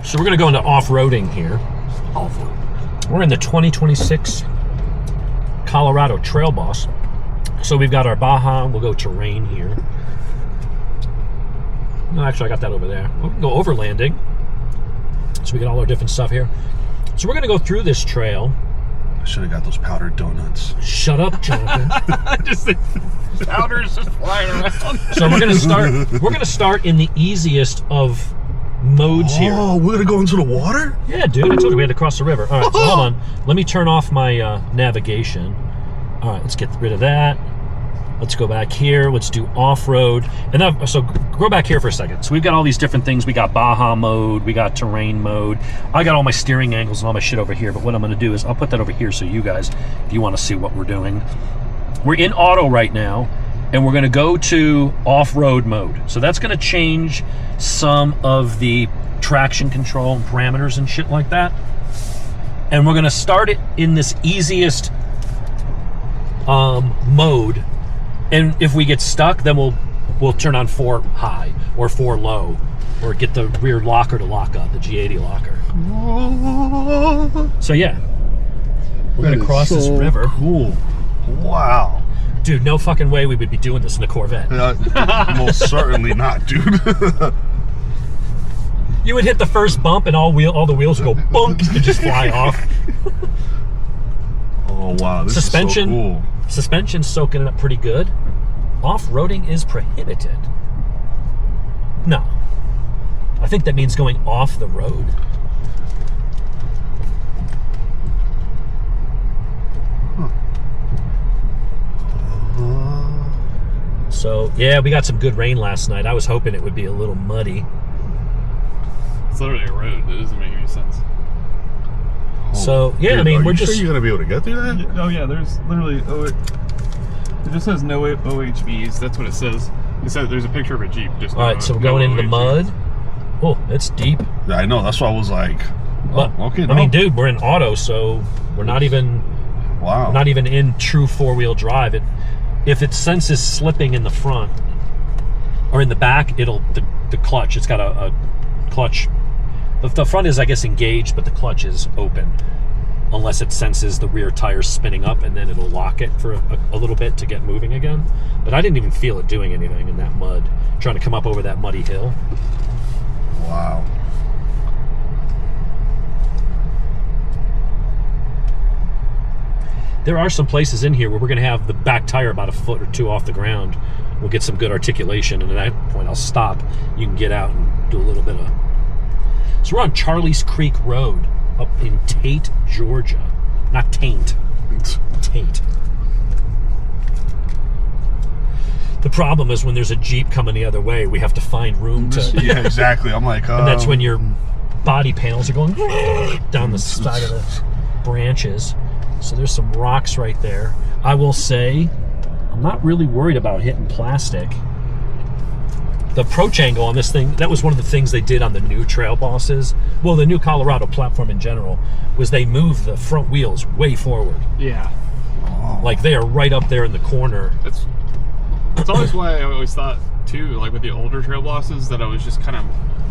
So we're going to go into off-roading here. We're in the 2026 Colorado Trail Boss. So we've got our Baja. We'll go terrain here. No, actually, I got that over there. We can go overlanding. So we got all our different stuff here. So we're going to go through this trail. I should have got those powdered donuts. Shut up, Jonathan. Just the powder's just flying around. So we're going to start. We're going to start in the easiest of modes here. Oh, we're gonna go into the water? Yeah, dude. I told you we had to cross the river. All right, so hold on. Let me turn off my navigation. All right, let's get rid of that. Let's go back here. Let's do off-road. And then, so go back here for a second. So we've got all these different things. We got Baja mode. We got terrain mode. I got all my steering angles and all my shit over here. But what I'm going to do is I'll put that over here so you guys, if you want to see what we're doing. We're in auto right now, and we're going to go to off-road mode. So that's going to change some of the traction control and parameters and shit like that. And we're going to start it in this easiest mode. And if we get stuck, then we'll turn on 4 high or 4 low, or get the rear locker to lock up, the G80 locker. So yeah, we're gonna cross this river. Cool. Wow. Dude, no fucking way we would be doing this in a Corvette. Most certainly not, dude. You would hit the first bump and all the wheels would go bunk and just fly off. Oh wow, this Suspension, is so cool. Suspension's soaking it up pretty good. Off-roading is prohibited. No. I think that means going off the road. So, yeah, we got some good rain last night. I was hoping it would be a little muddy. It's literally a road. It doesn't make any sense. So, yeah, Dude, I mean, are we're you just... sure you're going to be able to get through that? Oh yeah, there's literally it just says no OHVs. That's what it says. It says there's a picture of a Jeep. Just all right, so we're going into the mud. Oh, it's deep. Yeah, I know. That's why I was like, oh, But, okay. I mean, dude, we're in auto, so we're not even in true 4-wheel drive. If it senses slipping in the front or in the back, the clutch. It's got a clutch. The front is, I guess, engaged, but the clutch is open. Unless it senses the rear tires spinning up, and then it'll lock it for a little bit to get moving again. But I didn't even feel it doing anything in that mud, trying to come up over that muddy hill. Wow. There are some places in here where we're going to have the back tire about a foot or 2 off the ground. We'll get some good articulation, and at that point I'll stop. You can get out and do a little bit of... So we're on Charlie's Creek Road up in Tate, Georgia. Not Taint. Tate. The problem is when there's a Jeep coming the other way, we have to find room to... Yeah, exactly. I'm like... And that's when your body panels are going down the side of the branches. So there's some rocks right there. I will say, I'm not really worried about hitting plastic. The approach angle on this thing, that was one of the things they did on the new Trail Bosses. Well, the new Colorado platform in general, was they moved the front wheels way forward. Yeah. Like they are right up there in the corner. That's always why I always thought, too, like with the older Trail Bosses, that I was just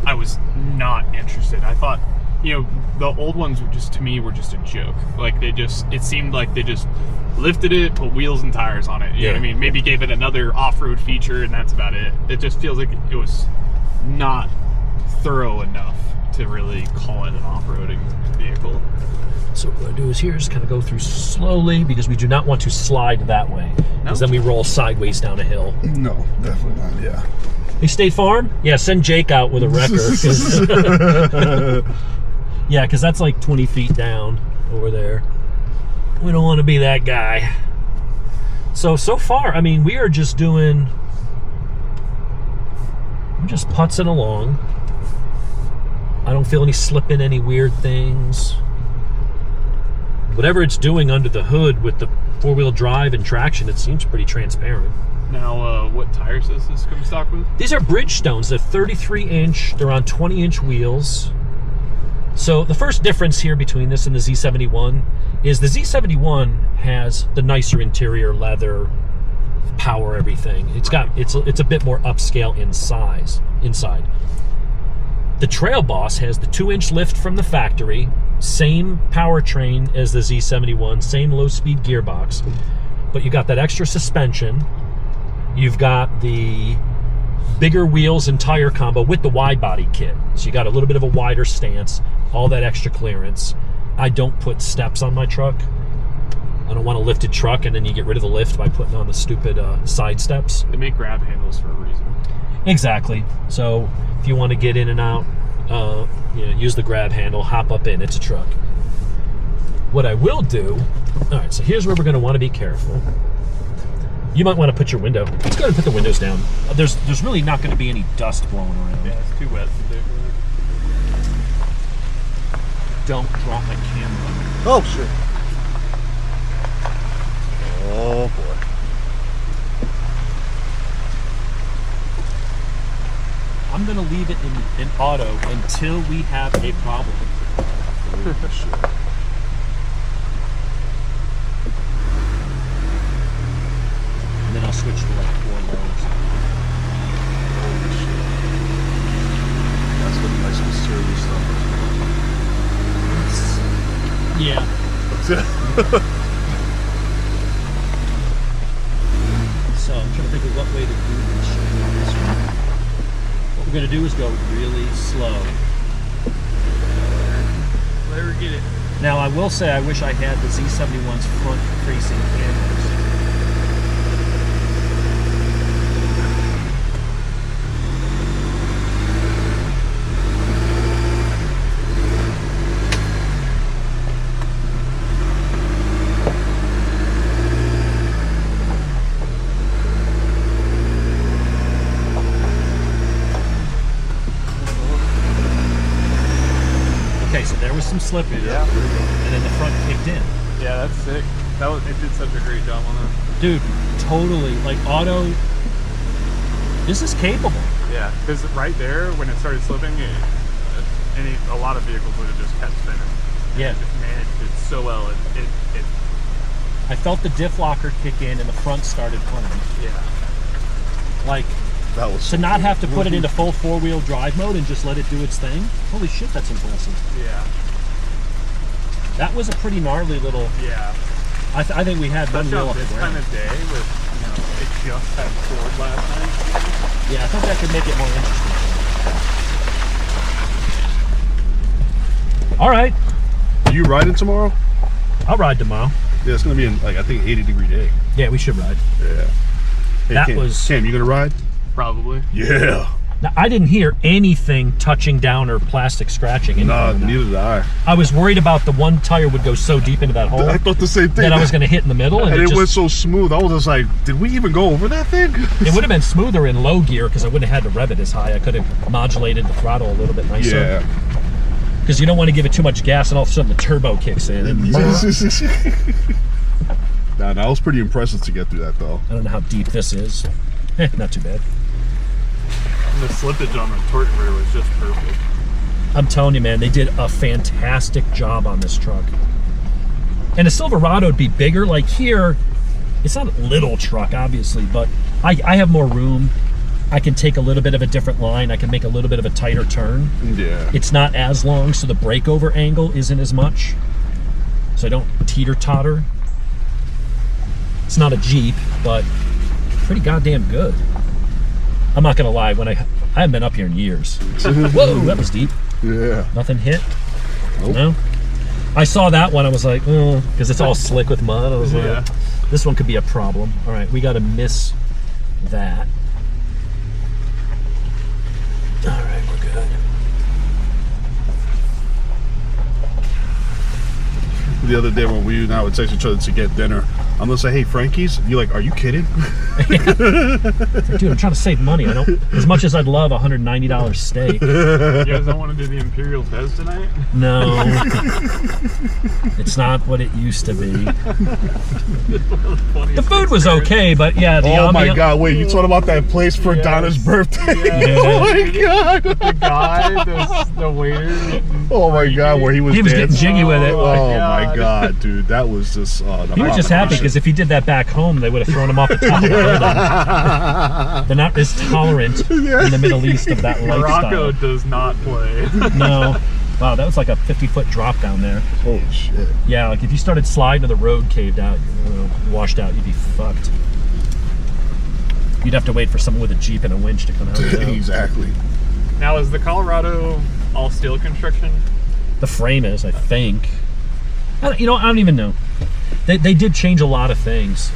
I was not interested. I thought, the old ones were just, to me, were just a joke. Like it seemed like they just lifted it, put wheels and tires on it. You know what I mean? Maybe gave it another off-road feature, and that's about it. It just feels like it was not thorough enough to really call it an off-roading vehicle. So what we're going to do is here, just kind of go through slowly, because we do not want to slide that way. Because then we roll sideways down a hill. No, definitely not, yeah. Hey, State Farm? Yeah, send Jake out with a wrecker. Yeah, because that's like 20 feet down over there. We don't want to be that guy. So far, I mean, we are just doing... We're just putzing along. I don't feel any slipping, any weird things. Whatever it's doing under the hood with the 4-wheel drive and traction, it seems pretty transparent. Now, what tires does this come stock with? These are Bridgestones. They're 33-inch. They're on 20-inch wheels. So the first difference here between this and the Z71 is the Z71 has the nicer interior, leather, power, everything. It's a bit more upscale inside. The Trail Boss has the 2-inch lift from the factory, same powertrain as the Z71, same low-speed gearbox, but you got that extra suspension. You've got the bigger wheels and tire combo with the wide body kit. So you got a little bit of a wider stance, all that extra clearance. I don't put steps on my truck. I don't want a lifted truck and then you get rid of the lift by putting on the stupid side steps. They make grab handles for a reason. Exactly. So if you want to get in and out, use the grab handle, hop up in, it's a truck. What I will do, all right, so here's where we're going to want to be careful. You might want to put your window. Let's go ahead and put the windows down. There's really not going to be any dust blowing around. Yeah, it's too wet today for that. Don't drop my camera. Oh shit. Oh boy. I'm going to leave it in auto until we have a problem. Oh, shit. And then I'll switch to like 4 lows. Holy shit. That's what nice mysterious stuff Yeah. So I'm trying to think of what way to do this. What we're going to do is go really slow. Let her get it. Now I will say I wish I had the Z71's front facing cameras. Okay, so there was some slippage, Yeah. and then the front kicked in. Yeah, that's sick. It did such a great job on that. Dude, totally, like auto, this is capable. Yeah, because right there, when it started slipping, a lot of vehicles would have just kept spinning. Yeah. It just managed it so well. I felt the diff locker kick in and the front started playing. Yeah. Like, That was to not have to put it into full 4-wheel drive mode and just let it do its thing, holy shit, that's impressive. Yeah. That was a pretty gnarly little, Yeah. I think we had one Especially wheel on off the this time ground. of day with, it just had poured last night. Yeah, I think that could make it more interesting. All right, Are you riding tomorrow? I'll ride tomorrow. Yeah, it's gonna be in like I think 80-degree day. Yeah, we should ride. Yeah. Hey, That Cam, was- Cam, you gonna ride? Probably. Yeah. Now, I didn't hear anything touching down or plastic scratching. anything Nah, like that. neither did I. I was worried about the one tire would go so deep into that hole I thought the same thing. that I was going to hit in the middle. And and it just, went so smooth. I was just like, did we even go over that thing? it would have been smoother in low gear because I wouldn't have had to rev it as high. I could have modulated the throttle a little bit nicer. Yeah. Because you don't want to give it too much gas and all of a sudden the turbo kicks in. And Nah, that was pretty impressive to get through that though. I don't know how deep this is. Not too bad. And the slippage on the torque converter was just perfect. I'm telling you, man, they did a fantastic job on this truck. And a Silverado would be bigger. Like here, it's not a little truck, obviously, but I have more room. I can take a little bit of a different line. I can make a little bit of a tighter turn. Yeah. It's not as long, so the breakover angle isn't as much. So I don't teeter-totter. It's not a Jeep, but pretty goddamn good. I'm not gonna lie, I haven't been up here in years. Whoa, that was deep. Yeah. Nothing hit? Nope. No? I saw that one, I was like, oh, because it's all slick with mud. I was Yeah. like, this one could be a problem. All right, we gotta miss that. All right, we're good. The other day when we and I would text each other to get dinner, I'm gonna say, hey, Frankie's. You're like, are you kidding? Dude, I'm trying to save money. I don't, as much as I'd love a $190 steak. You guys don't want to do the Imperial Bez tonight? No. It's not what it used to be. The food was okay, but yeah, the Oh my ambiance- God! Wait, you talking about that place for Yes. Donna's birthday? Yeah. Oh my God! The guy, the waiter. Oh my God! Where he was He was getting dancing. jiggy with it. Oh my God. God, dude, that was just. He was just happy because because if he did that back home, they would have thrown him off the top of the building. They're not as tolerant in the Middle East of that lifestyle. Morocco does not play. No. Wow, that was like a 50-foot drop down there. Holy shit. Yeah, like if you started sliding and the road caved out, washed out, you'd be fucked. You'd have to wait for someone with a Jeep and a winch to come out. Exactly. Now, is the Colorado all steel construction? The frame is, I think. I don't even know. They did change a lot of things.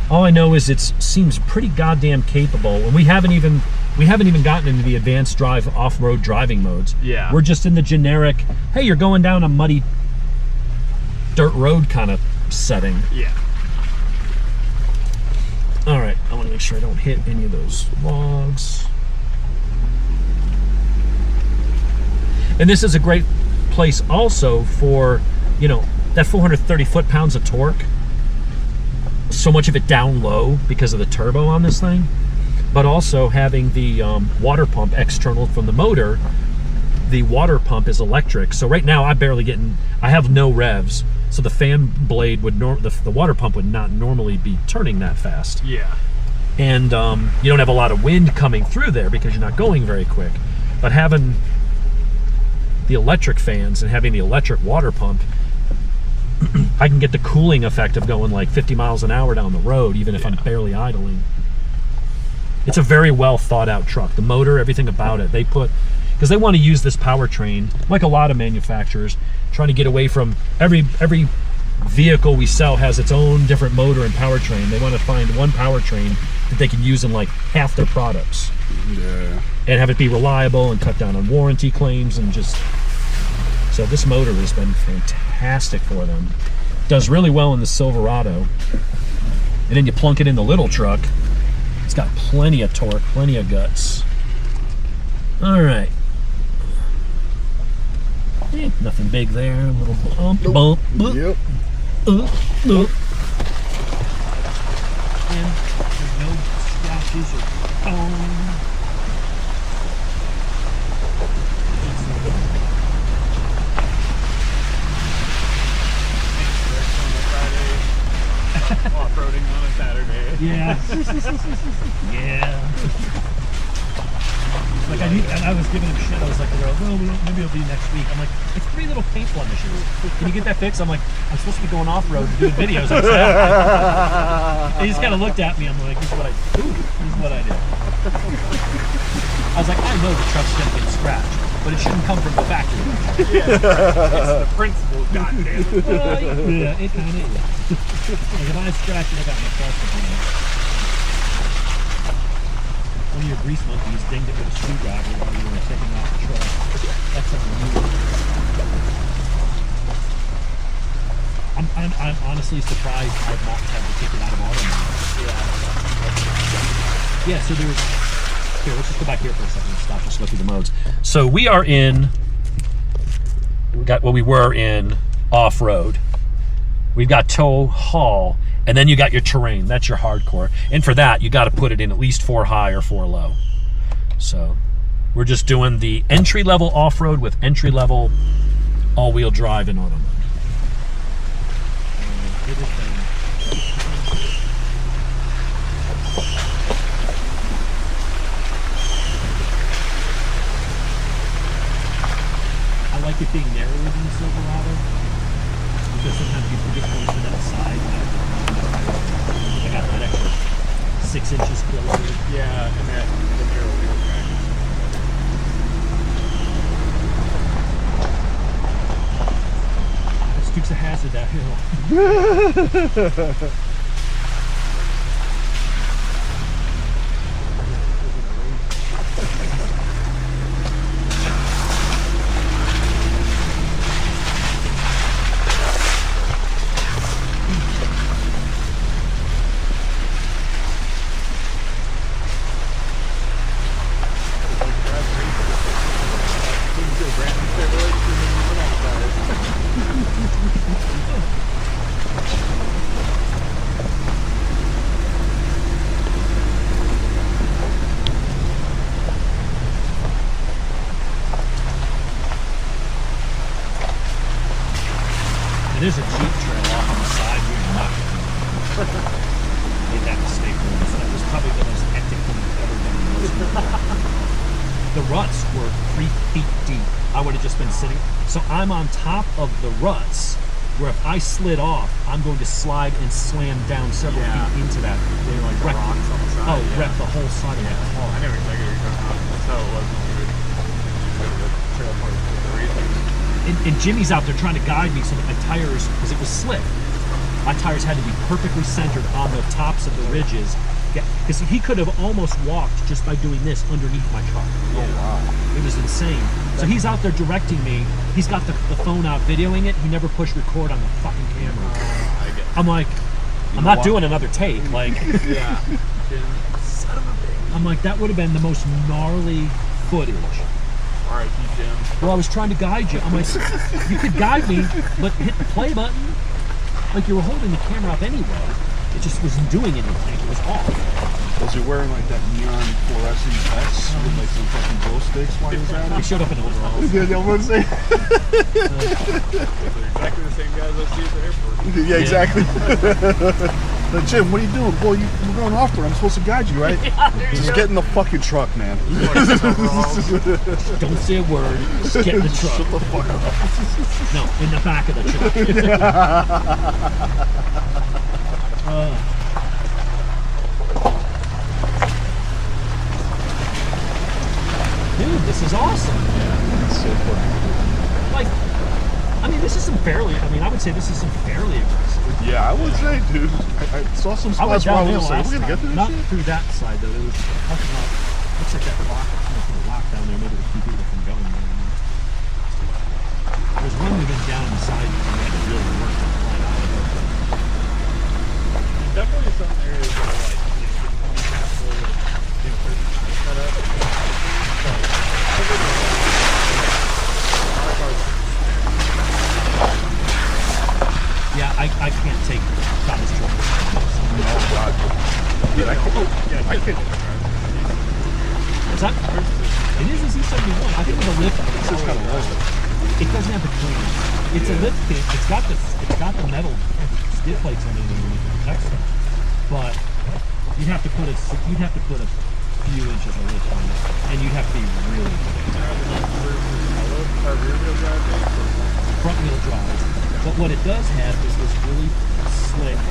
All I know is it seems pretty goddamn capable, and we haven't even gotten into the advanced drive off-road driving modes. Yeah. We're just in the generic, hey, you're going down a muddy dirt road kind of setting. Yeah. All right, I want to make sure I don't hit any of those logs. And this is a great place also for, that 430 foot-pounds of torque. So much of it down low because of the turbo on this thing. But also having the water pump external from the motor. The water pump is electric. So right now I have no revs. So the fan blade the water pump would not normally be turning that fast. Yeah. And you don't have a lot of wind coming through there because you're not going very quick. But having the electric fans and having the electric water pump, I can get the cooling effect of going like 50 miles an hour down the road, even if I'm barely idling. It's a very well thought out truck. The motor, everything about it, because they want to use this powertrain, like a lot of manufacturers, trying to get away from every vehicle we sell has its own different motor and powertrain. They want to find one powertrain that they can use in like half their products. Yeah. And have it be reliable and cut down on warranty claims and just... So this motor has been fantastic for them. Does really well in the Silverado. And then you plunk it in the little truck. It's got plenty of torque, plenty of guts. All right. Nothing big there. A little bump. Yep. And there's no scratches or bones. Off-roading on a Saturday. Yeah. Yeah. Like I was giving him shit. I was like, well, maybe it'll be next week. I'm like, it's 3 little paint blemishes. Can you get that fixed? I'm like, I'm supposed to be going off-road and doing videos. He just kind of looked at me. I'm like, this is what I did. I was like, I know the truck's going to get scratched, but it shouldn't come from the factory. Yeah, it's the principle, goddamn. Yeah, it kind of is. Like if I scratch it, I got my trust in it. One of your grease monkeys dinged it with a screwdriver while you were taking off the truck. That's something new. I'm honestly surprised I've not had to take it out of auto mode. Yeah, so there's... Here, let's just go back here for a second and stop, just look through the modes. So we are in... we were in off-road. We've got tow, haul, and then you got your terrain. That's your hardcore. And for that, you got to put it in at least 4 high or 4 low. So we're just doing the entry-level off-road with entry-level all-wheel drive in auto mode. I like it being narrower than the Silverado because sometimes you forget close to that side. I got that extra 6 inches closer. Yeah, and that the narrow wheel track. This Duke's a hazard, that hill. There's a Jeep trail off on the side here. You're not the ruts were 3 feet deep. I would have just been sitting. So I'm on top of the ruts, where if I slid off, I'm going to slide and slam down several feet into that. They like the rocks on the side. Wreck the whole side of the car. I never exactly what you're talking about. That's how it was when we would go to the trail park with the racing. And Jimmy's out there trying to guide me so that my tires, because it was slick, my tires had to be perfectly centered on the tops of the ridges. Because he could have almost walked just by doing this underneath my truck. Oh, wow. It was insane. So he's out there directing me. He's got the phone out videoing it. He never pushed record on the fucking camera. I'm like, I'm not doing another take. Like, Yeah. Jim, son of a bitch. I'm like, that would have been the most gnarly footage. R.I.P. Jim. Well, I was trying to guide you. I'm like, you could guide me, but hit the play button. Like you were holding the camera up anyway. It just wasn't doing anything. It was off. Was he wearing like that neon fluorescent vest with like some fucking glow sticks while he was at He it? showed up in overalls. Yeah, I was saying. They're exactly the same guys I see at the airport. Yeah, exactly. But Jim, what are you doing? Boy, we're going off road. I'm supposed to guide you, right? Just get in the fucking truck, man. Don't say a word. Just get in the truck. Shut the fuck up. No, in the back of the truck. Dude, this is awesome. Yeah, it's so funny. Like, I mean, this is some fairly, I would say this is some fairly aggressive. Yeah, I would say, dude. I saw some I went spots where I down was there just like, last we're gonna get to time. this Not shit? through that side, though. There was talking about, looks like that rock, a rock down there, maybe to keep people from going there. There's one moving down the side and we had to really work to climb out of it. Definitely some areas that are like, you know, getting passable with, you know, certain set up. Yeah, I can't take Thomas trouble. Oh, God. Dude, I can't. What's that? It is a Z71. I think it's a lift. This is kind of low. It doesn't have the clearance. It's a lift kit. It's got the metal skid plates on it underneath to protect stuff. But you'd have to put a few inches of lift on it, and you'd have to be really front wheel drive. But what it does have is this really slick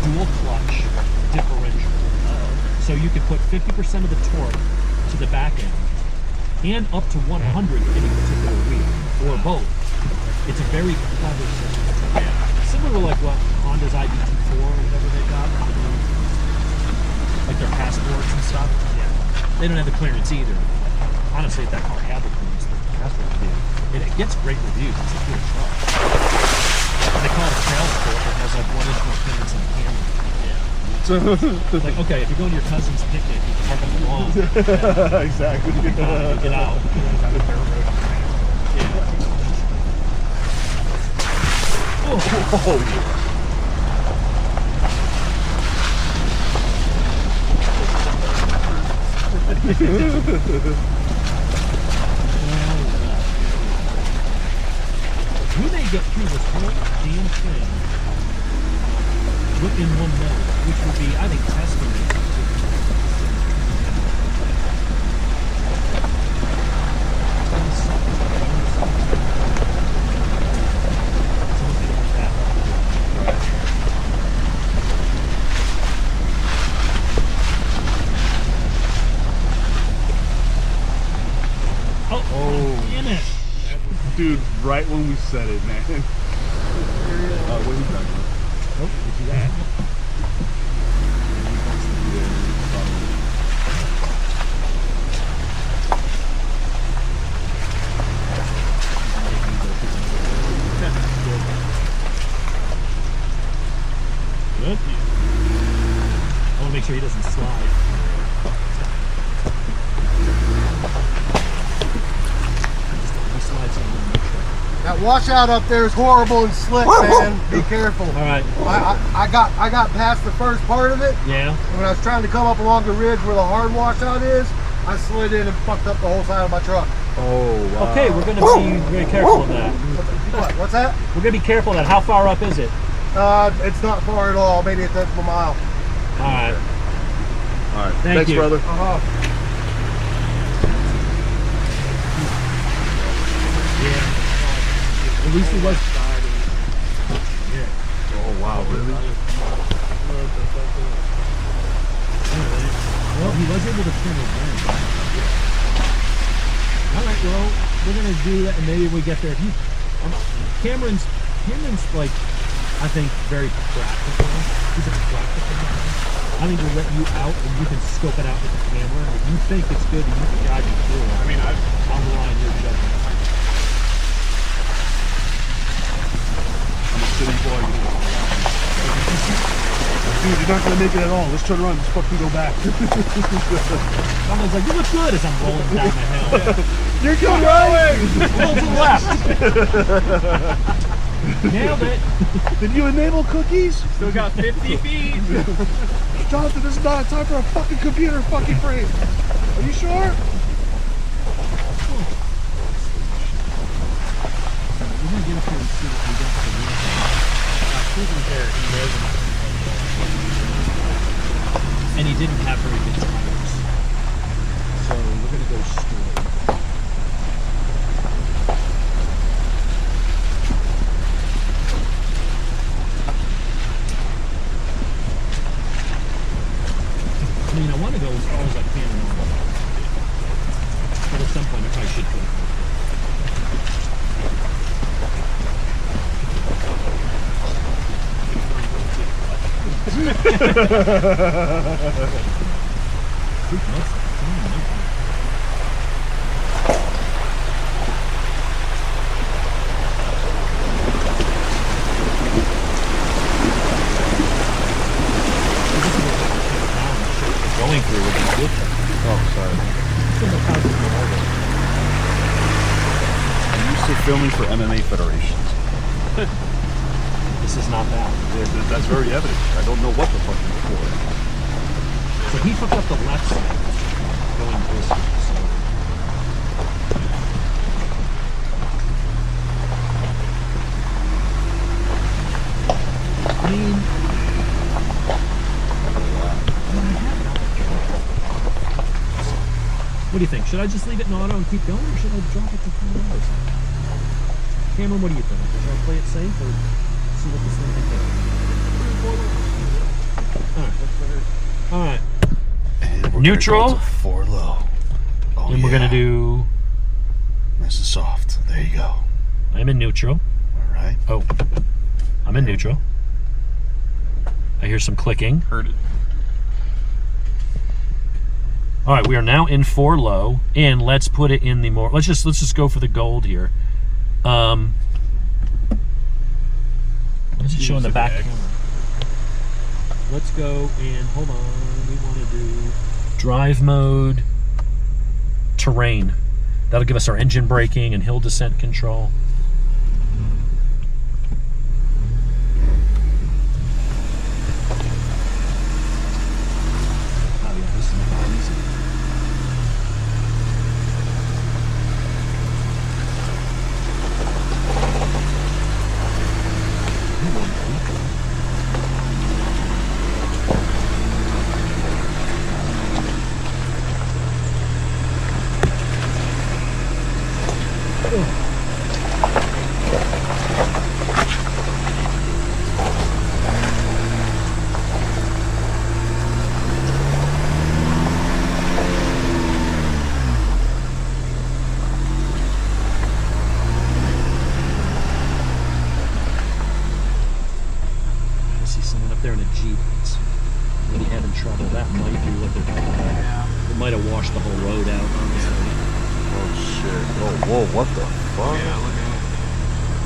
dual clutch differential. So you can put 50% of the torque to the back end and up to 100 in a particular wheel, or both. It's a very clever system. Similar to like what Honda's IBT4 or whatever they got, like their passports and stuff. Yeah, they don't have the clearance either. Honestly, if that car had the clearance, the passport did. And it gets great reviews. It's a good truck. And they call it a Trailside. It has like 1 inch more clearance than the camera. Like, okay, if you're going to your cousin's picnic, you can park on the lawn. Exactly. Get out. Oh, We may get through this whole damn thing in one mode, which would be, I think, testament to damn it. dude, right when we said it, man. What are you talking about? Nope, you see that? Good. I want to make sure he doesn't slide. He slides on the truck. That washout up there is horrible and slick, man. Be careful. All right. I got past the first part of it. Yeah. When I was trying to come up along the ridge where the hard washout is, I slid in and fucked up the whole side of my truck. Oh, wow. Okay, we're going to be very careful of that. What's that? We're going to be careful of that. How far up is it? It's not far at all. Maybe a tenth of a mile. All right. All right. Thank Thanks, you. brother. Uh-huh. At least he was. Oh wow, really? Well, he was able to turn it in. All right, well, we're gonna do that, and maybe we get there. Cameron's like, I think, very practical. He's a practical guy. I think we'll let you out, and you can scope it out with the camera. If you think it's good, and you can guide me through it. I mean, I'll rely on your judgment. I'm a city boy. Dude, you're not gonna make it at all. Let's turn around. Let's fucking go back. Someone's like, you look good as I'm rolling down the hill. You're going right. Roll to the left. Nailed it. Did you enable cookies? still got 50 feet. Jonathan, this is not a time for a fucking computer fucking frame. Are you sure? We're gonna get up here and see what we got for the and he didn't have very good tires. So we're gonna go straight. I mean, I want to go as far as I can and all. But at some point I probably should put it. Going through would be good. Oh, sorry. I'm used to filming for MMA federations. This is not that. That's very evident. I don't know what the fuck he's for. So he hooked up the left side going this way. So. I mean, what do you think? Should I just leave it in auto and keep going, or should I drop it to 4 hours? Cameron, what do you think? Should I play it safe or see what this thing can do? All right. And we're Neutral. gonna go to 4 low. Oh, And we're gonna do. Nice and soft. There you go. I'm in neutral. All right. Oh, I'm in neutral. I hear some clicking. Heard it. All right, we are now in 4 low, and let's put it in the more. Let's just go for the gold here. Let's just show in the back camera. Let's go and hold on. We want to do drive mode, terrain. That'll give us our engine braking and hill descent control. Oh yeah, this is not easy. There in a Jeep, it's really having trouble. That might be what they're talking about. Yeah. It might have washed the whole road out, honestly. Oh shit. Oh, whoa, what the fuck? Yeah, look at it.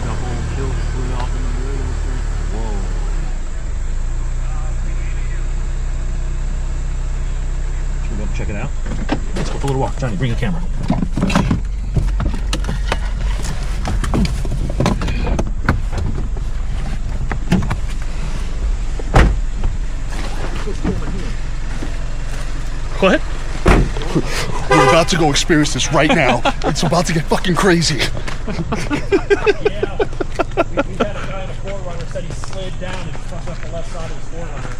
The whole hill flew off in the road over there. Whoa. Should we go up and check it out? Let's go for a little walk. Johnny, bring a camera. What? We're about to go experience this right now. It's about to get fucking crazy. Yeah. We had a guy in a 4Runner said he slid down and fucked up the left side of his 4Runner.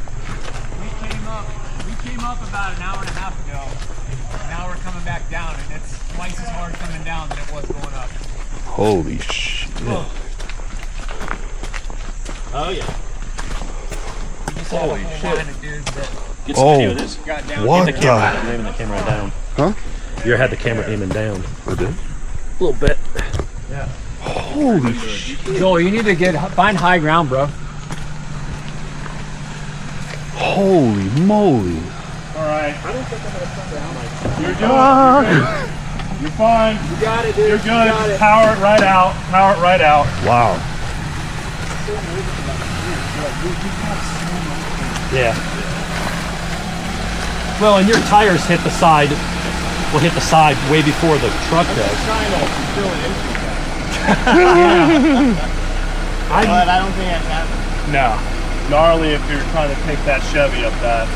We came up about an hour and a half ago. Now we're coming back down, and it's twice as hard coming down than it was going up. Holy shit. Oh, Oh yeah. Holy shit. Get some video of this. What Aim the camera down. Huh? You had the camera aiming down. I did? A little bit. Holy shit. Joel, you need to find high ground, bro. Holy moly. Alright. You're doing it. You're fine. You got it, dude. You're good. Just power it right out. Power it right out. Wow. Yeah. Well, and your tires hit the side. Will hit the side way before the truck does. But I don't think that's happening. No. Gnarly if you're trying to take that Chevy up that.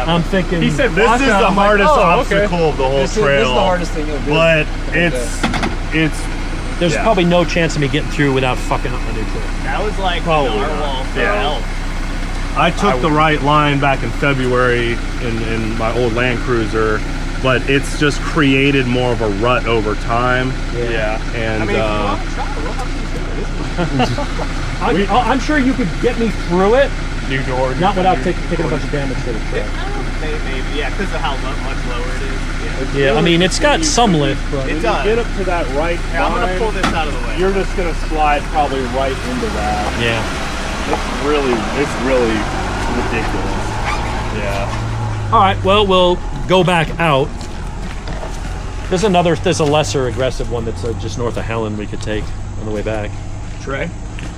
I'm thinking. He said this is the hardest obstacle of the whole trail. This is the hardest thing you'll do. But it's There's probably no chance of me getting through without fucking up my new truck. That was like Probably narwhal for help. I took the right line back in February in my old Land Cruiser, but it's just created more of a rut over time. Yeah. And I mean, if you want to try, we'll have to do it. I'm sure you could get me through it, new door. not without taking a bunch of damage to the truck. Maybe, yeah, because of how much lower it is. Yeah, I mean, it's got some lift, but It does. Get up to that right Here, I'm going to line, pull this out of the way. you're just gonna slide probably right into that. yeah. It's really ridiculous. Yeah. All right, well, we'll go back out. There's a lesser aggressive one that's just north of Helen we could take on the way back. Trey.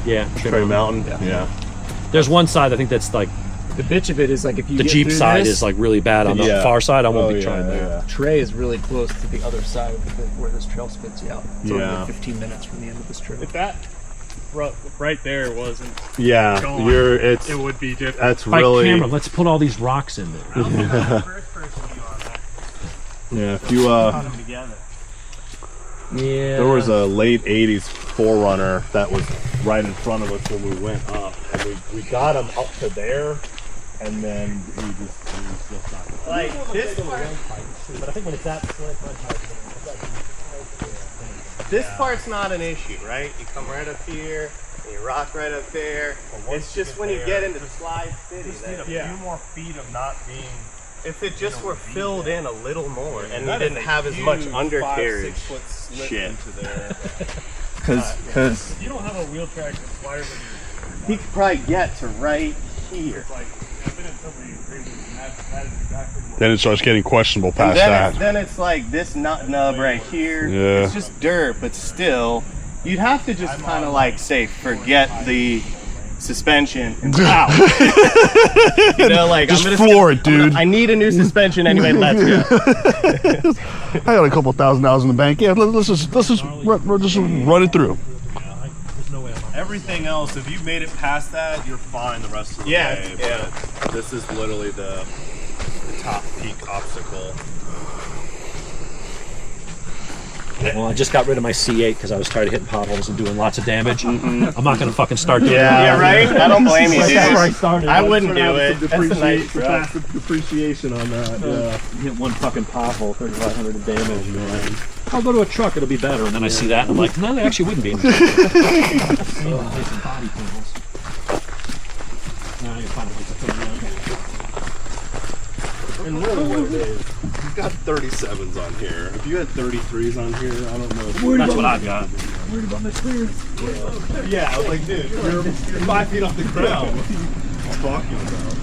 Yeah, Trey Mountain. Yeah. There's one side I think that's like The bitch of it is like if you the get Jeep through side this, is like really bad on the Yeah. far side. I won't Oh, be yeah, trying that. yeah. Trey is really close to the other side of where this trail spits you out. It's only Yeah. like 15 minutes from the end of this trail. If that right there wasn't Yeah, gone, it's it would be different. that's By really camera, let's put all these rocks in there. yeah. If you Yeah. there was a late '80s 4Runner that was right in front of us when we went up, and we got him up to there, and then we just not. Like, this But I think when it's that slick, This part's not an issue, right? You come right up here, and you rock right up there. It's just when you get into Slide City that few more feet of not being. if it just were filled in a little more and you didn't have as much undercarriage. Shit. Into there. Because You don't have a wheel track that's wider than your. he could probably get to right here. Like I've been in so many agreements, and that is exactly what. Then it starts getting questionable past Then it's like this nut nub right here. Yeah. It's just dirt, but still, you'd have to just kind of like say, forget the suspension and out. You know, like Just I'm gonna floor it, dude. I need a new suspension anyway. Let's go. I got a couple $1,000 in the bank. Yeah, let's just run it through. there's no way I'm Everything else, if you made it past that, you're fine the rest of the Yeah, way. yeah. But this is literally the top peak obstacle. Well, I just got rid of my C8 because I was tired of hitting potholes and doing lots of damage. I'm not going to fucking start doing that. Yeah, right. I don't blame you, dude. That's where I started. I wouldn't do it. That's a nice truck. Depreciation on that. Yeah. Hit one fucking pothole, 3,500 of damage. Man. I'll go to a truck, it'll be better. And then I see that and I'm like, no, they actually wouldn't be. Body panels. Now I can find a place to put them down. And really what it is, you've got 37s on here. If you had 33s on here, I don't know. That's what I've got. Yeah, I was like, dude, you're 5 feet off the ground. What are you talking about?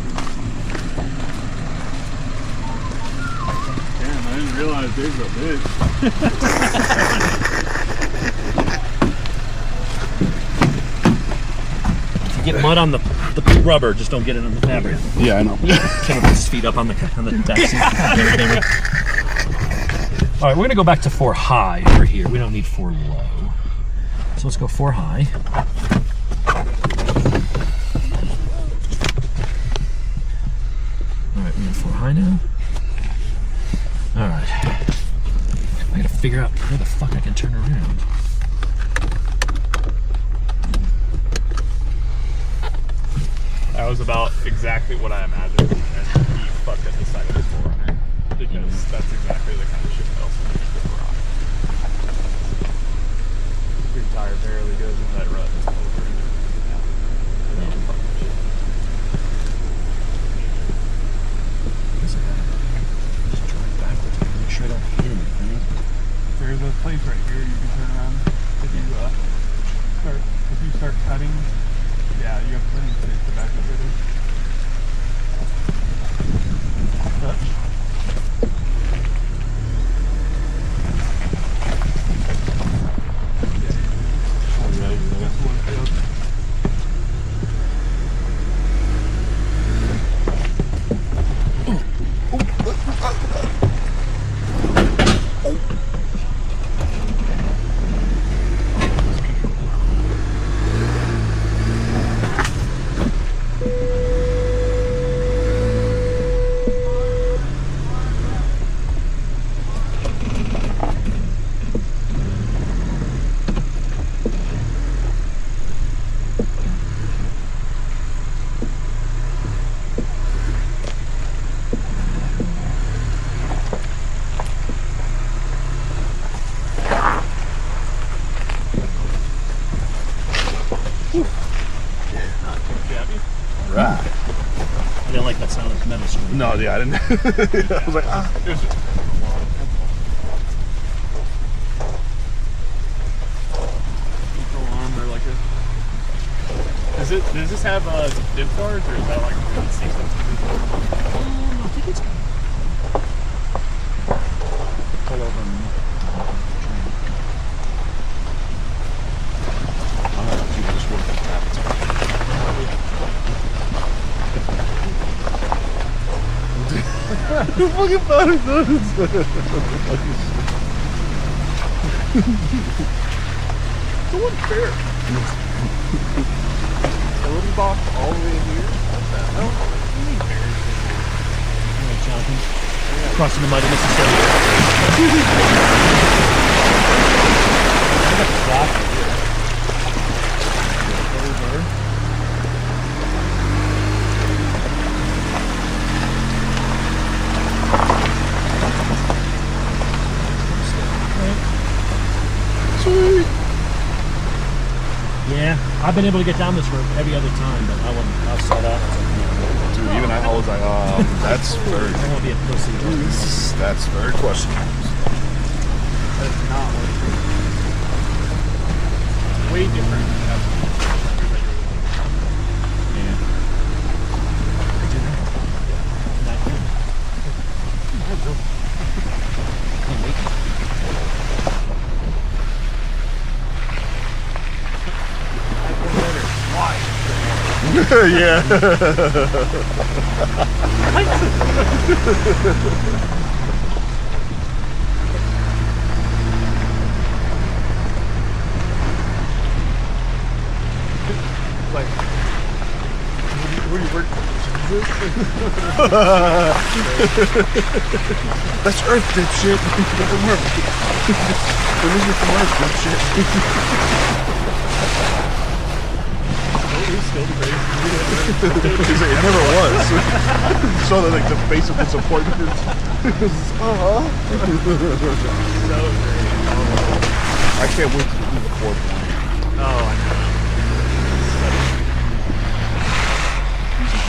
Damn, I didn't realize there's a bitch. If you get mud on the rubber, just don't get it on the fabric. Yeah, I know. Can't put his feet up on the back seat. All right, we're gonna go back to 4 high for here. We don't need 4 low. So let's go 4 high. All right, we're in 4 high now. All right. I gotta figure out where the fuck I can turn around. That was about exactly what I imagined, and he fucked up the side of his 4Runner because that's exactly the kind of shit that else would make it rock. Your tire barely goes into that rut. It's over. there's a place right here you can turn around if you start cutting. Yeah, you have plenty of space to back up with it. Right. I didn't like that sound of metal screen. No, yeah, I didn't. I was like, ah. Control arm or like a. Does this have div guards or is that like a system? I think it's pull over and I'm gonna do this work. Who fucking thought of those? So unfair. A little box all the way here. No, Jonathan, crossing the muddy Mississippi. Sweet. Yeah, I've been able to get down this road every other time, but I saw that. Dude, even I was like, that's very. I won't be a pussy. That's very questionable. that's not what it is. Way different. Yeah. Like, where do you work? That's Earth, dipshit. From Earth. Originally from Earth, dipshit. Still the greatest movie He's like, it never was. So that like the face of disappointment. so great. I can't wait to do the fourth one. Oh, I know.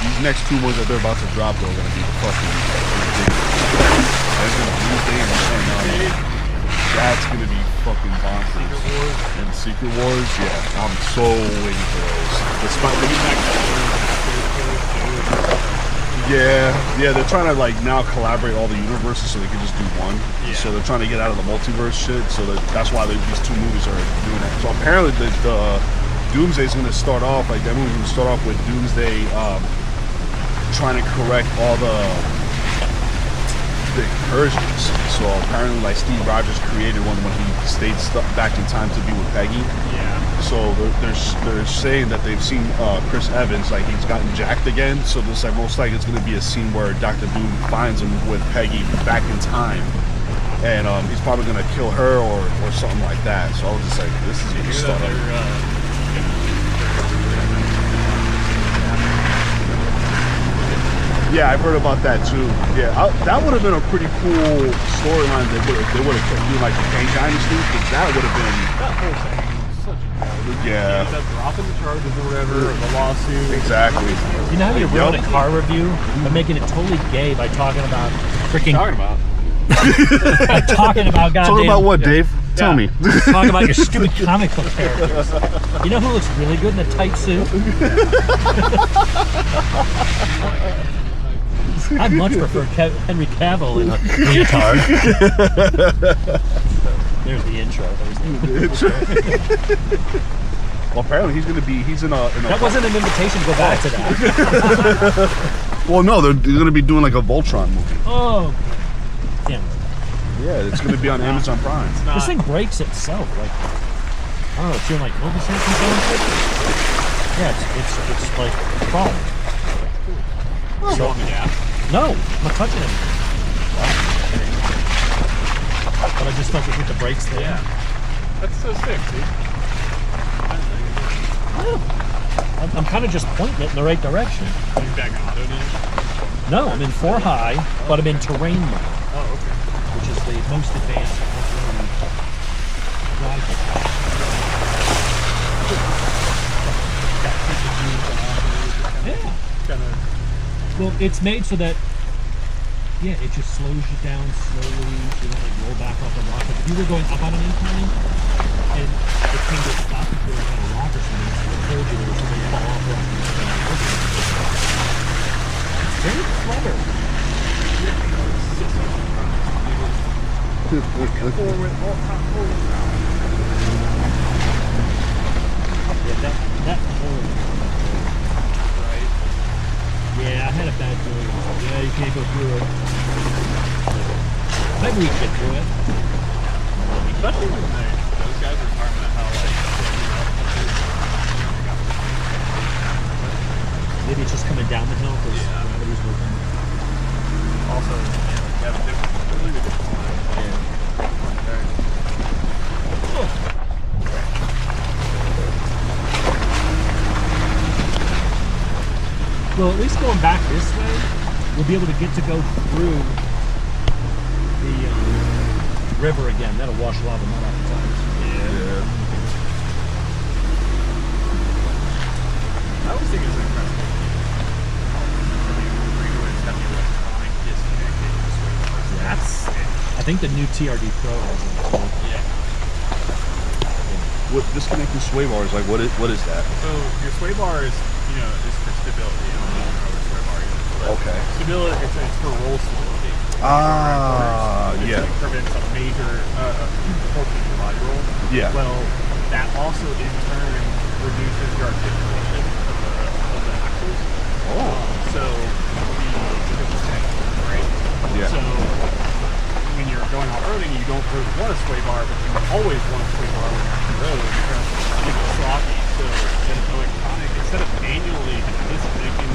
These next two ones that they're about to drop though are gonna be fucking ridiculous. That's gonna be that's gonna be fucking bonkers. And Secret Wars, yeah, I'm so waiting for those. Despite yeah, they're trying to like now collaborate all the universes so they can just do one. Yeah. So they're trying to get out of the multiverse shit. So that's why these two movies are doing that. So apparently the Doomsday is going to start off like that movie's going to start off with Doomsday trying to correct all the incursions. So apparently like Steve Rogers created one when he stayed back in time to be with Peggy. Yeah. So they're saying that they've seen Chris Evans, like he's gotten jacked again. So there's like most likely it's going to be a scene where Dr. Doom finds him with Peggy back in time, and he's probably going to kill her or something like that. So I was just like, this is going to start. Yeah, I've heard about that too. Yeah, that would have been a pretty cool storyline. They would have kept doing like the Kang Dynasty, because that would have been. That whole thing. Yeah. End up dropping the charges or whatever, or the lawsuit. Exactly. You know how you ruin a car review by making it totally gay by talking about freaking. Talking about. By talking about goddamn. Talking about what, Dave? Tell me. Talk about your stupid comic book characters. You know who looks really good in a tight suit? I'd much prefer Henry Cavill in a leotard. There's the intro. Well, apparently he's in a. That wasn't an invitation to go back to that. Well, no, they're going to be doing like a Voltron movie. Oh, damn. Yeah, it's going to be on Amazon Prime. This thing breaks itself. Like, I don't know, it's doing like cul-de-sac control. Yeah, it's like falling. So on the gas. No, I'm not touching it. But I just felt it hit the brakes there. Yeah. That's so sick, dude. I'm kind of just pointing it in the right direction. Are you back in auto now? No, I'm in 4 high, but I'm in terrain mode, Oh, okay. which is the most advanced off-road drive. Yeah. Well, it's made so that, yeah, it just slows you down slowly. You don't like roll back off the rock. Like if you were going up on an incline and the thing would stop if you were like on a rock or something, so it told you there was something to fall off rock. It's very clever. Yeah, that whole. Yeah, I had a bad feeling. Yeah, you can't go through it. Maybe we can get through it. Especially when those guys were talking about how, like, Maybe it's just coming down the hill because gravity's working. also, you have a really good line. Well, at least going back this way, we'll be able to get to go through the river again. That'll wash a lot of the mud off the tires. Yeah. I always think it's impressive. I think the new TRD Pro has it. Yeah. What disconnecting sway bars? Like, what is that? So your sway bar is, is for stability. I don't know what sway bar is. Okay. Stability. It's for roll stability. Yeah. It prevents a major portion of your body roll. Yeah. Well, that also in turn reduces your articulation of the axles. So right? Yeah. So when you're going off-roading, you don't really want a sway bar, but you always want a sway bar when you're on the road because you get sloppy. So an electronic, instead of manually disconnecting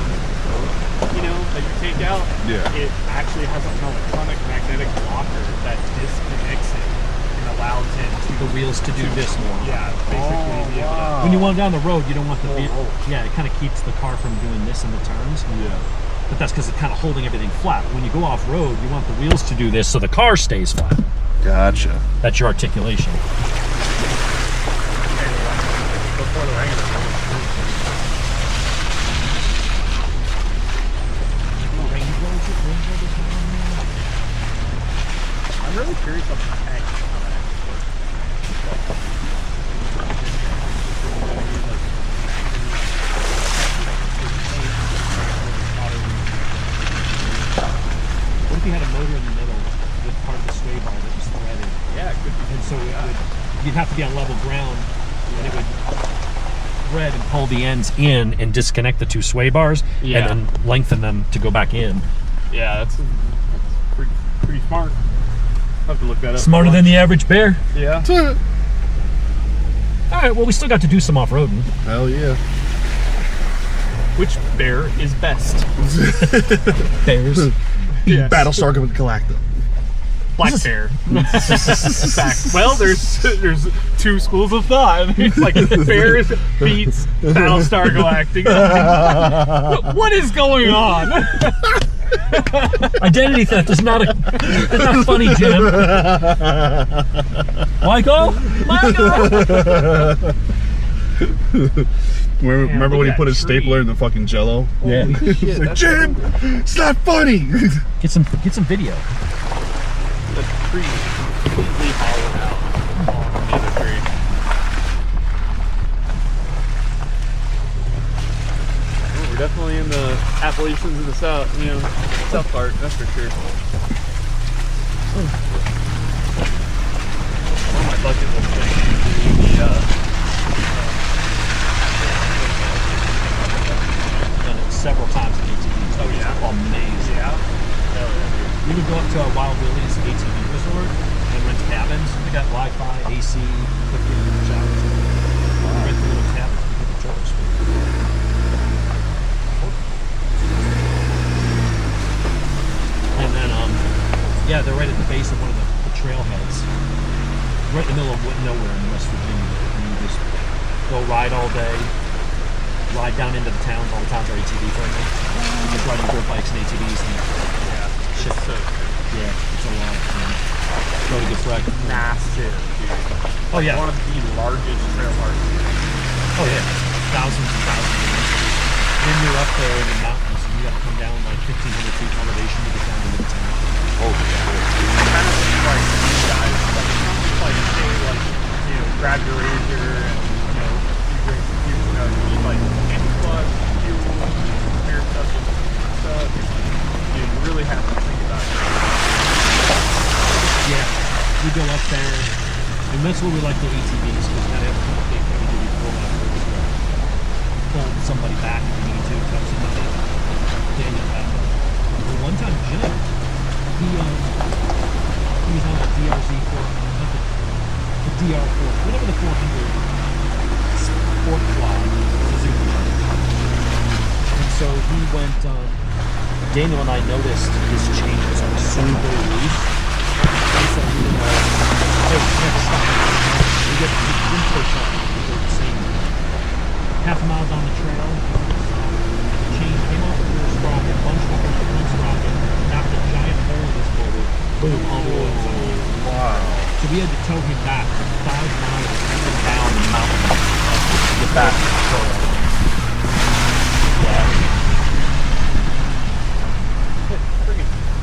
that you take out, it actually has an electronic magnetic blocker that disconnects it and allows it to The wheels to do this more. Yeah, basically. Be able to, When you want down the road, you don't want the yeah, it kind of keeps the car from doing this in the turns. Yeah. But that's because it's kind of holding everything flat. When you go off road, you want the wheels to do this so the car stays flat. Gotcha. That's your articulation. before the rain. I'm really curious about the tank. How that actually works. What if you had a motor in the middle with part of the sway bar that was threaded? Yeah, it could be. And so you'd have to be on level ground, and it would thread and pull the ends in and disconnect the two sway bars, and then lengthen them to go back in. Yeah, that's pretty smart. I'll have to look that up. Smarter than the average bear. Yeah. All right, well, we still got to do some off-roading. Hell yeah. Which bear is best? Bears. Yes. Battlestar Galactica. Black bear. Fact. Well, there's two schools of thought. It's like Bears beats Battlestar Galactica. What is going on? Identity theft is not funny, Jim. Michael? Remember when he put his stapler in the fucking Jello? Yeah. He's like, Jim, it's not funny. Get some video. The tree completely hollowed out. definitely in the Appalachians in the south, south part, that's for sure. One of my bucket list things is doing Done it several times in ATVs. Oh, yeah? Amazing. Yeah. Hell yeah, dude. We would go up to a Wild Willie's ATV resort and rent cabins. They got Wi-Fi, AC, cooking, showers. Rent the little cabins to get the trailer speed. And then, yeah, they're right at the base of one of the trailheads. Right in the middle of nowhere in West Virginia. And you just go ride all day, ride down into the towns. All the towns are ATV friendly. You just ride your dirt bikes and ATVs and shit. So Yeah, it's a lot. Really good for hiking. massive, dude. Oh yeah. One of the largest trail parks. Oh yeah. Thousands and thousands of them. Then you're up there in the mountains and you got to come down like 1,500 feet elevation to get down into the town. Oh, shit. Kind of like these guys, like it's not just like hey, like grab your razor and you drink some juice. You need like anti-plug, fuel, repair stuff, you really have to think about it. Yeah. We go up there and that's where we like the ATVs because you got to have a couple big heavy duty 4x4s to pull somebody back if you need to, cut somebody. Daniel had the one time Jim, he was on a DRZ 400, the DR4, whatever the 400 sport quad Suzuki. And so he went, Daniel and I noticed his changes are super loose. And so we were hey, next stop. We get the shot. We go the same half a mile down the trail. Chain came off the rear sprocket, bunched up on the front sprocket, knocked a giant hole in his motor. Boom, on the road. Wow. So we had to tow him back 5 miles down the mountain to get back to the trail. Yeah.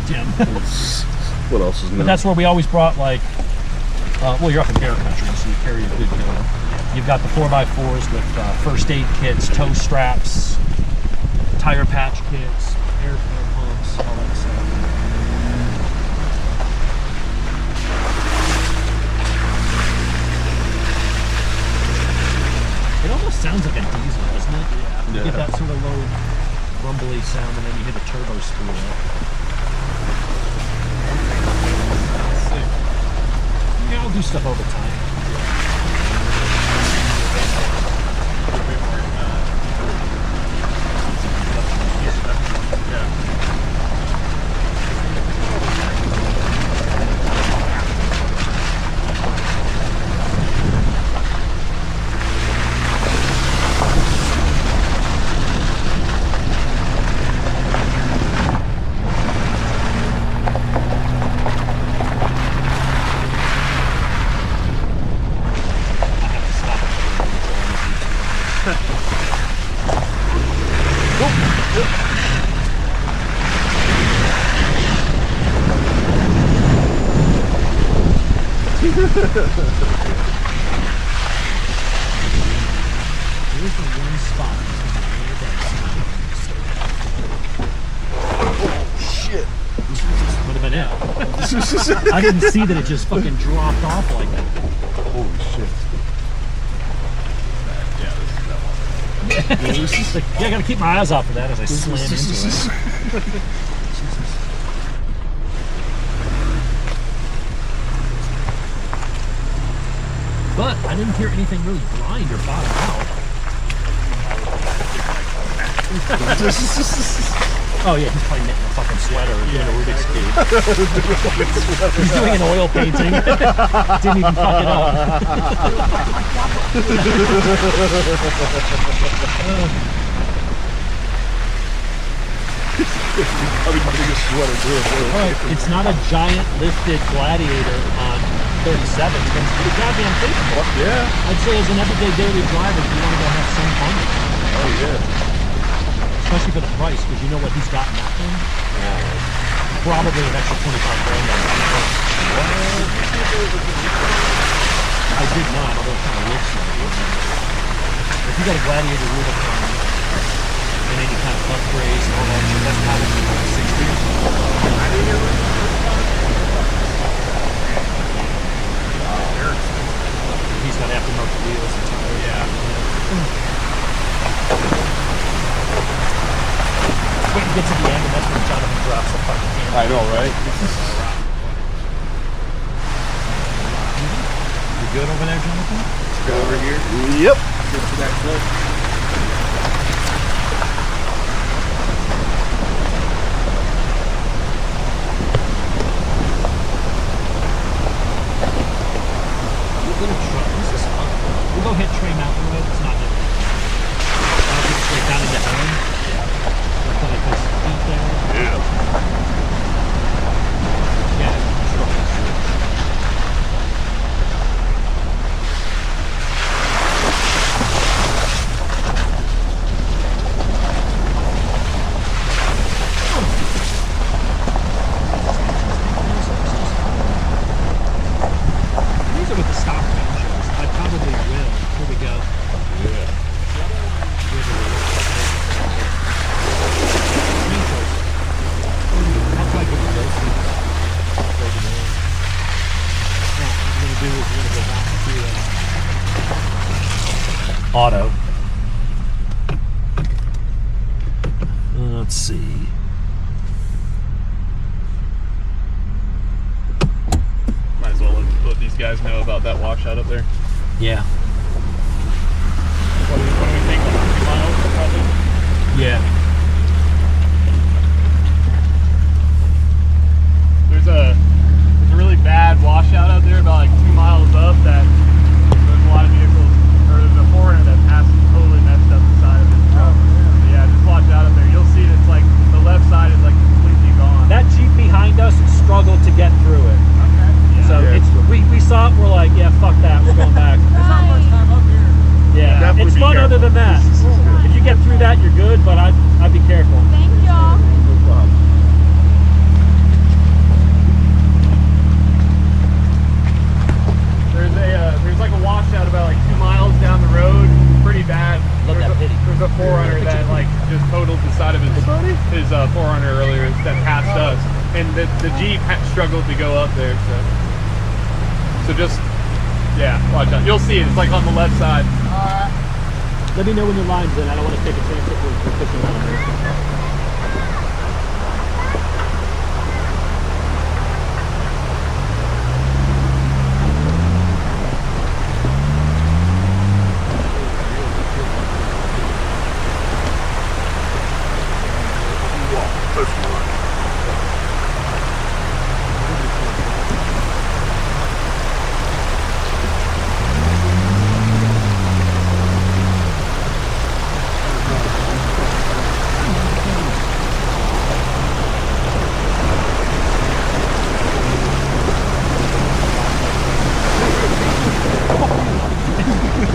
Jim. What else is new? But that's where we always brought like, well, you're up in bear country, so you carry a good deal. You've got the 4x4s with first aid kits, tow straps, tire patch kits, air pumps, all that stuff. It almost sounds like a diesel, doesn't it? Yeah. You get that sort of low, rumbly sound, and then you hit the turbo spool up. Yeah, I'll do stuff over time. Here's the one spot. Oh, shit. Would have been it. I didn't see that it just fucking dropped off like that. Holy shit. Yeah, I gotta keep my eyes out for that as I slam into it. But I didn't hear anything really blind or bottom out. Oh yeah, he's probably knitting a fucking sweater or doing a Rubik's Cube. He's doing an oil painting. Didn't even fuck it up. Alright, it's not a giant lifted Gladiator on 37, but it's pretty goddamn capable. Yeah. I'd say as an everyday daily driver, you want to go have some fun. Oh, yeah. Especially for the price, because you know what he's got in that thing? Probably an extra 25 grand on that. I did not, although it kind of looks like it. If you got a Gladiator Rubicon, and and any kind of upgrades and all that shit. That's probably about 6 years. He's got aftermarket wheels and tires. Yeah. Wait to get to the end, and that's when Jonathan drops the fucking camera. I know, right? You good over there, Jonathan? Go over here. Yep. Get to that clip. We'll go hit Train Mountain Road. It's not different. I'll get straight down into home. We'll put like this feet there. Yeah. Yeah, sure. These are with the stock ranges. I probably will. Here we go. Yeah. I'll try to get those things. Now, what we're going to do is we're going to go back to auto. Let's see. Might as well let these guys know about that washout up there. Yeah. What do we think? Like 2 miles, probably? Yeah. There's a really bad washout out there about like 2 miles up that there's a lot of vehicles, or there's a 4Runner that passed and totally messed up the side of his truck. So yeah, just watch out up there. You'll see it's like the left side is like completely gone. That Jeep behind us struggled to get through it. Okay. Yeah. So Yeah. it's we saw it, we're like, yeah, fuck that, we're going back. It's our first time up here. Yeah, Definitely it's be fun careful. other than that. If you get through that, you're good, but I'd be careful. Thank y'all. No problem. There's like a washout about like 2 miles down the road, pretty bad. Love that pity. There's a 4Runner that like just totaled the side of his 4Runner earlier that passed us, and the Jeep struggled to go up there. So just yeah, watch out. You'll see it. It's like on the left side. Let me know when your line's in. I don't want to take a chance if we're pushing on here.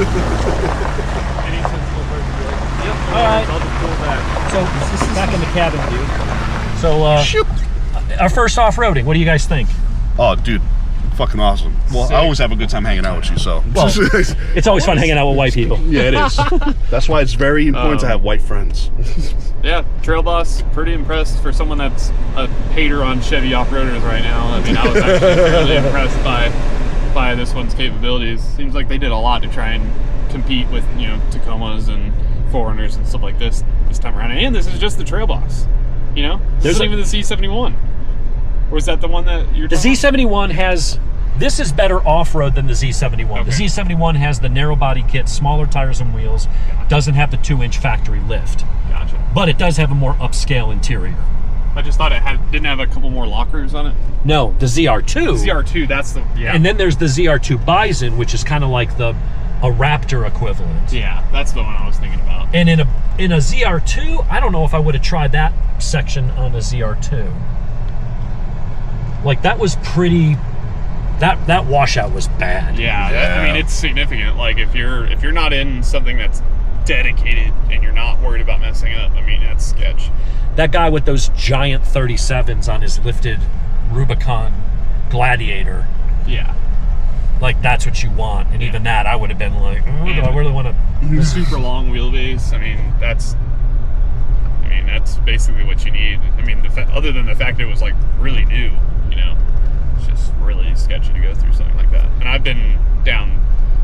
Any sensible person would be like, yep, no All right. worries, I'll just pull back. So back in the cabin view. So our first off-roading. What do you guys think? Oh, dude, fucking awesome. Well, Sick. I always have a good time hanging out with you, so. Well, it's always fun hanging out with white people. yeah, it is. That's why it's very important to have white friends. Yeah, Trail Boss, pretty impressed for someone that's a hater on Chevy off-roaders right now. I mean, I was actually fairly impressed by this one's capabilities. Seems like they did a lot to try and compete with, you know, Tacomas and 4Runners and stuff like this time around. And this is just the Trail Boss, you know? This isn't even the Z71. Or is that the one that you're The talking Z71 has, this is better off-road than the Z71. Okay. The Z71 has the narrow body kit, smaller tires and wheels, doesn't have the 2-inch factory lift, Gotcha. but it does have a more upscale interior. I just thought it didn't have a couple more lockers on it. No, the ZR2. ZR2, that's the, yeah. And then there's the ZR2 Bison, which is kind of like a Raptor equivalent. Yeah, that's the one I was thinking about. And in a ZR2, I don't know if I would have tried that section on a ZR2. Like that was pretty. That washout was bad. Yeah, I mean it's significant. Like if you're not in something that's dedicated and you're not worried about messing up, I mean that's sketch. That guy with those giant 37s on his lifted Rubicon Gladiator. Yeah. Like that's what you want, and even that I would have been like, do I really want to? The super long wheelbase. I mean that's mean, that's basically what you need. I mean, other than the fact that it was like really new, you know, it's just really sketchy to go through something like that. And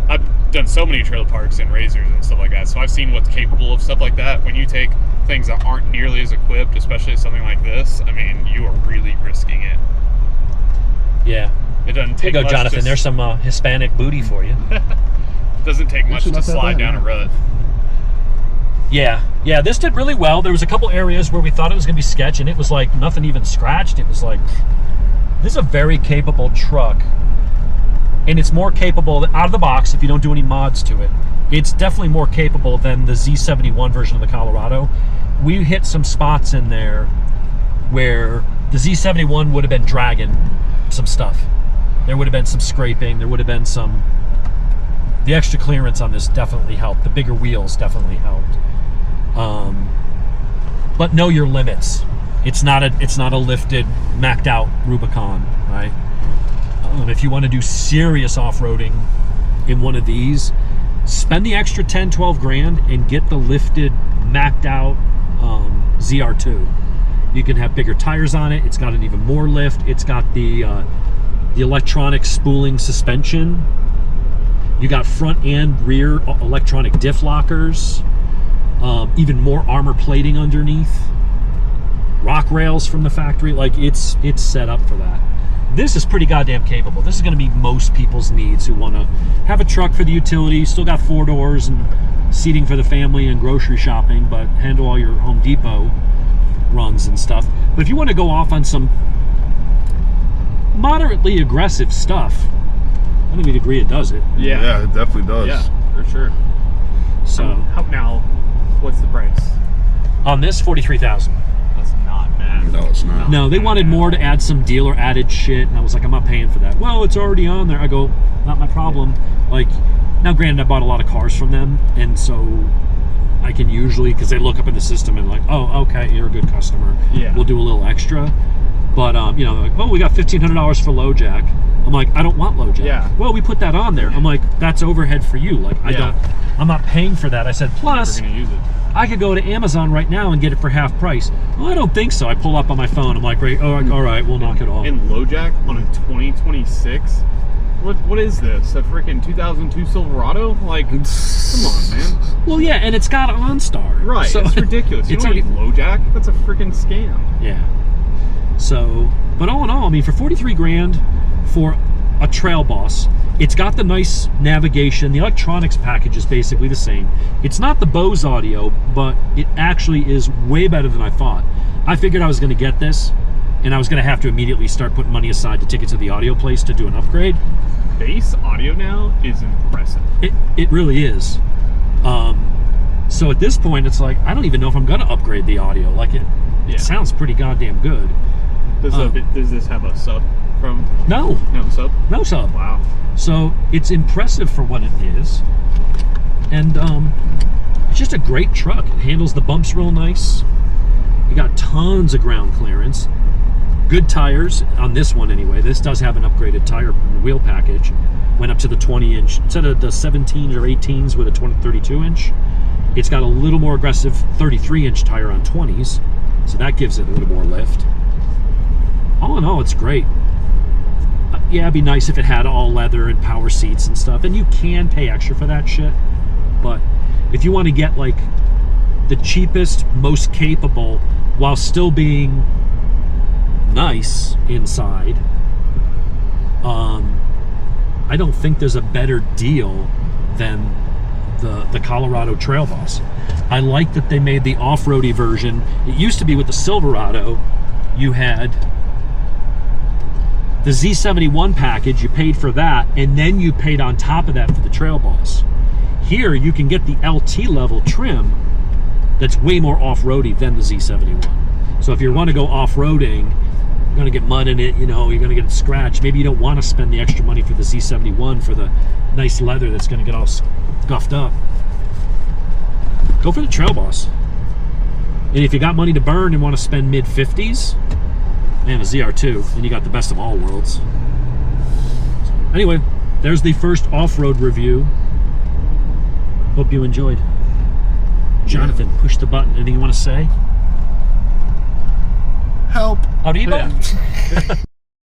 I've done so many trailer parks and razors and stuff like that, so I've seen what's capable of stuff like that. When you take things that aren't nearly as equipped, especially something like this, I mean, you are really risking it. Yeah. It doesn't take Here you go, much Jonathan. There's some Hispanic booty for you. doesn't take much Actually, to not that slide bad, down a yeah. rut. Yeah, this did really well. There was a couple areas where we thought it was going to be sketch, and it was like nothing even scratched. It was like, this is a very capable truck, and it's more capable out of the box if you don't do any mods to it. It's definitely more capable than the Z71 version of the Colorado. We hit some spots in there where the Z71 would have been dragging some stuff. There would have been some scraping. There would have been some... The extra clearance on this definitely helped. The bigger wheels definitely helped. But know your limits. It's not a lifted, macked out Rubicon, right? If you want to do serious off-roading in one of these, spend the extra 10, 12 grand and get the lifted, macked out ZR2. You can have bigger tires on it. It's got an even more lift. It's got the electronic spooling suspension. You got front and rear electronic diff lockers. Even more armor plating underneath. Rock rails from the factory. Like, it's set up for that. This is pretty goddamn capable. This is going to meet most people's needs who want to have a truck for the utility, still got 4 doors and seating for the family and grocery shopping, but handle all your Home Depot runs and stuff. But if you want to go off on some moderately aggressive stuff, I think we'd agree it does it. Yeah, it definitely does. Yeah, for sure. So Now, what's the price? on this, $43,000. That's not bad. No, it's not. No, they wanted more to add some dealer added shit, and I was like, I'm not paying for that. Well, it's already on there. I go, not my problem. Like, now granted, I bought a lot of cars from them, and so I can usually, because they look up in the system and like, oh, okay, you're a good customer. Yeah. We'll do a little extra. But, you know, like, oh, we got $1,500 for low jack. I'm like, I don't want low jack. Yeah. Well, we put that on there. I'm like, that's overhead for you. Like, I'm not paying for that. I said, plus, Never gonna use it. I could go to Amazon right now and get it for half price. Well, I don't think so. I pull up on my phone. I'm like, right, all right, we'll knock it off. In low jack on a 2026. What is this? A freaking 2002 Silverado? Like, come on, man. Well, yeah, and it's got OnStar. Right, So, it's ridiculous. You it's don't already, need low jack. That's a freaking scam. yeah. So, but all in all, I mean, for 43 grand for a Trail Boss, it's got the nice navigation. The electronics package is basically the same. It's not the Bose audio, but it actually is way better than I thought. I figured I was going to get this, and I was going to have to immediately start putting money aside to take it to the audio place to do an upgrade. Bass audio now is impressive. It really is. So at this point, it's like, I don't even know if I'm going to upgrade the audio. Like, it sounds pretty goddamn good. Does this have a sub from? No sub. No sub. Wow. So it's impressive for what it is. And it's just a great truck. It handles the bumps real nice. You got tons of ground clearance. Good tires on this one anyway. This does have an upgraded tire wheel package. Went up to the 20-inch. Instead of the 17s or 18s with a 32-inch, it's got a little more aggressive 33-inch tire on 20s. So that gives it a little more lift. All in all, it's great. Yeah, it'd be nice if it had all leather and power seats and stuff. And you can pay extra for that shit. But if you want to get like the cheapest, most capable, while still being nice inside, I don't think there's a better deal than the Colorado Trail Boss. I like that they made the off-roady version. It used to be with the Silverado, you had the Z71 package, you paid for that, and then you paid on top of that for the Trail Boss. Here, you can get the LT level trim that's way more off-roady than the Z71. So if you want to go off-roading, you're going to get mud in it, you know, you're going to get it scratched. Maybe you don't want to spend the extra money for the Z71 for the nice leather that's going to get all scuffed up. Go for the Trail Boss. And if you got money to burn and want to spend mid-50s, man, a ZR2, and you got the best of all worlds. Anyway, there's the first off-road review. Hope you enjoyed. Jonathan, push the button. Anything you want to say? help. Arriba. Yeah.